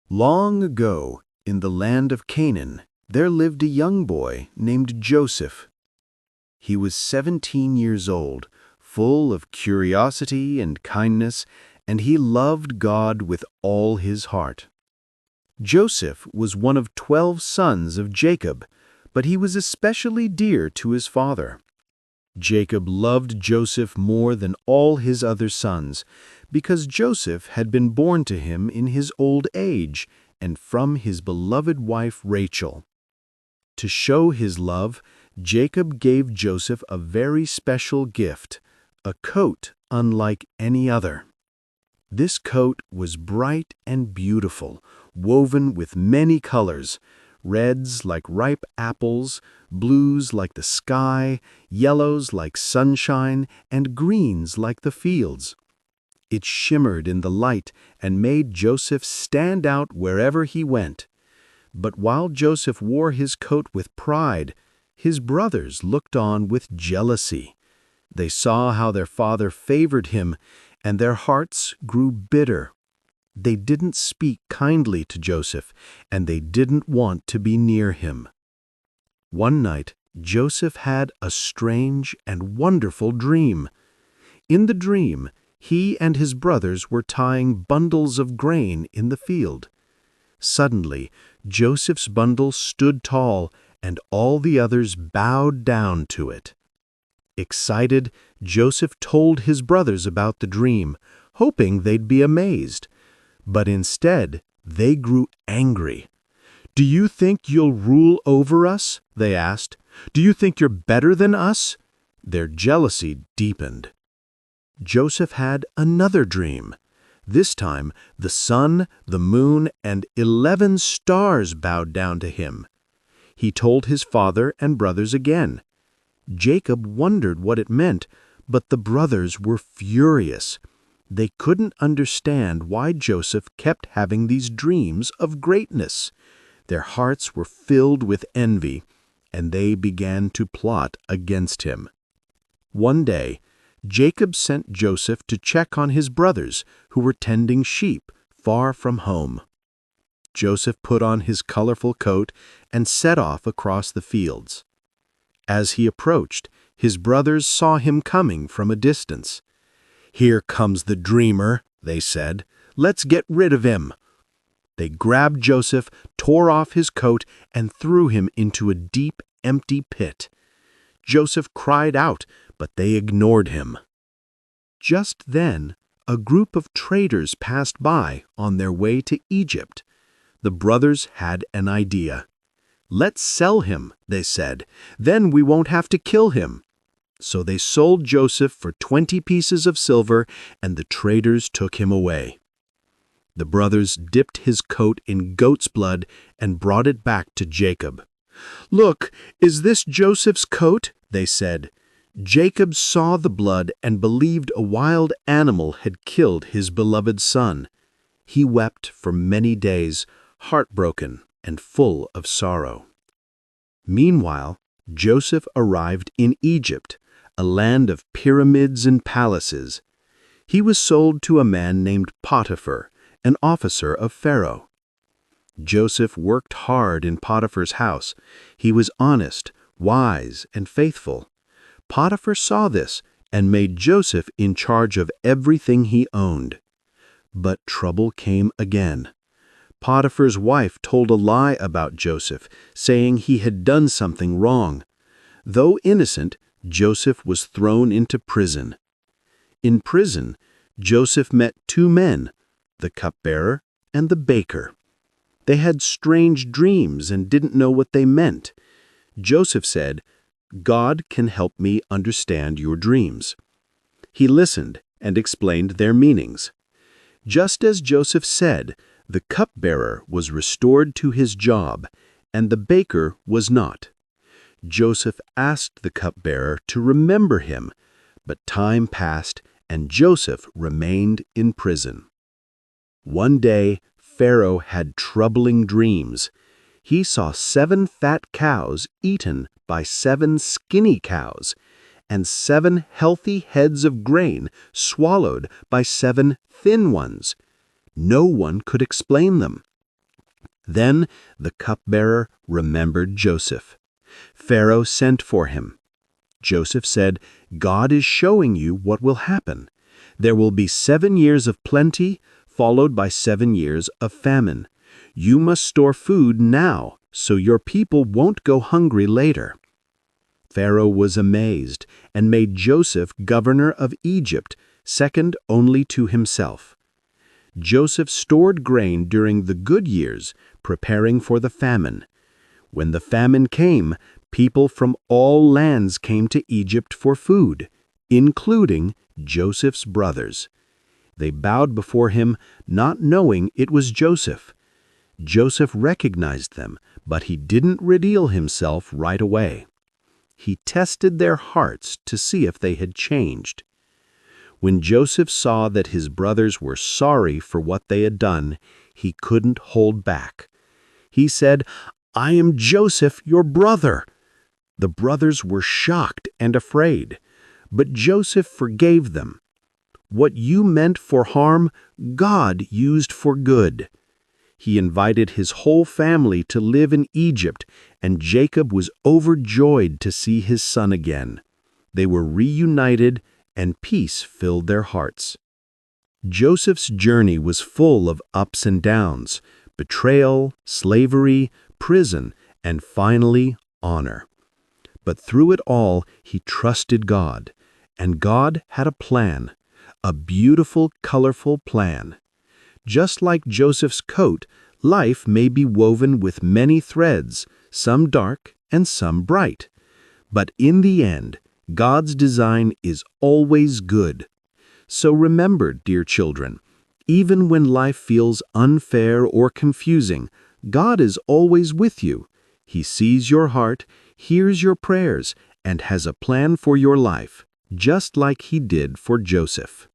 Long ago, in the land of Canaan, there lived a young boy named Joseph. He was 17 years old, full of curiosity and kindness, and he loved God with all his heart. Joseph was one of 12 sons of Jacob, but he was especially dear to his father. Jacob loved Joseph more than all his other sons, because Joseph had been born to him in his old age and from his beloved wife Rachel. To show his love, Jacob gave Joseph a very special gift, a coat unlike any other. This coat was bright and beautiful, woven with many colors, reds like ripe apples, blues like the sky, yellows like sunshine, and greens like the fields. It shimmered in the light and made Joseph stand out wherever he went. But while Joseph wore his coat with pride, his brothers looked on with jealousy. They saw how their father favored him, and their hearts grew bitter. They didn't speak kindly to Joseph, and they didn't want to be near him. One night, Joseph had a strange and wonderful dream. In the dream, he and his brothers were tying bundles of grain in the field. Suddenly, Joseph's bundle stood tall, and all the others bowed down to it. Excited, Joseph told his brothers about the dream, hoping they'd be amazed. But instead, they grew angry. "Do you think you'll rule over us?" they asked. "Do you think you're better than us?" Their jealousy deepened. Joseph had another dream. This time, the sun, the moon, and 11 stars bowed down to him. He told his father and brothers again. Jacob wondered what it meant, but the brothers were furious. They couldn't understand why Joseph kept having these dreams of greatness. Their hearts were filled with envy, and they began to plot against him. One day, Jacob sent Joseph to check on his brothers who were tending sheep far from home. Joseph put on his colorful coat and set off across the fields. As he approached, his brothers saw him coming from a distance. "Here comes the dreamer," they said. "Let's get rid of him." They grabbed Joseph, tore off his coat, and threw him into a deep, empty pit. Joseph cried out, but they ignored him. Just then, a group of traders passed by on their way to Egypt. The brothers had an idea. "Let's sell him," they said. "Then we won't have to kill him." So they sold Joseph for 20 pieces of silver, and the traders took him away. The brothers dipped his coat in goat's blood and brought it back to Jacob. "Look, is this Joseph's coat?" they said. Jacob saw the blood and believed a wild animal had killed his beloved son. He wept for many days, heartbroken and full of sorrow. Meanwhile, Joseph arrived in Egypt, a land of pyramids and palaces. He was sold to a man named Potiphar, an officer of Pharaoh. Joseph worked hard in Potiphar's house. He was honest, wise, and faithful. Potiphar saw this and made Joseph in charge of everything he owned. But trouble came again. Potiphar's wife told a lie about Joseph, saying he had done something wrong. Though innocent, Joseph was thrown into prison. In prison, Joseph met 2 men, the cupbearer and the baker. They had strange dreams and didn't know what they meant. Joseph said, "God can help me understand your dreams." He listened and explained their meanings. Just as Joseph said, the cupbearer was restored to his job, and the baker was not. Joseph asked the cupbearer to remember him, but time passed and Joseph remained in prison. One day, Pharaoh had troubling dreams. He saw 7 fat cows eaten by 7 skinny cows, and 7 healthy heads of grain swallowed by 7 thin ones. No one could explain them. Then the cupbearer remembered Joseph. Pharaoh sent for him. Joseph said, "God is showing you what will happen. There will be 7 years of plenty, followed by 7 years of famine. You must store food now, so your people won't go hungry later." Pharaoh was amazed and made Joseph governor of Egypt, second only to himself. Joseph stored grain during the good years, preparing for the famine. When the famine came, people from all lands came to Egypt for food, including Joseph's brothers. They bowed before him, not knowing it was Joseph. Joseph recognized them, but he didn't reveal himself right away. He tested their hearts to see if they had changed. When Joseph saw that his brothers were sorry for what they had done, he couldn't hold back. He said, "I am Joseph, your brother." The brothers were shocked and afraid, but Joseph forgave them. What you meant for harm, God used for good. He invited his whole family to live in Egypt, and Jacob was overjoyed to see his son again. They were reunited, and peace filled their hearts. Joseph's journey was full of ups and downs, betrayal, slavery, prison, and finally, honor. But through it all, he trusted God, and God had a plan, a beautiful, colorful plan. Just like Joseph's coat, life may be woven with many threads, some dark and some bright. But in the end, God's design is always good. So remember, dear children, even when life feels unfair or confusing, God is always with you. He sees your heart, hears your prayers, and has a plan for your life, just like he did for Joseph.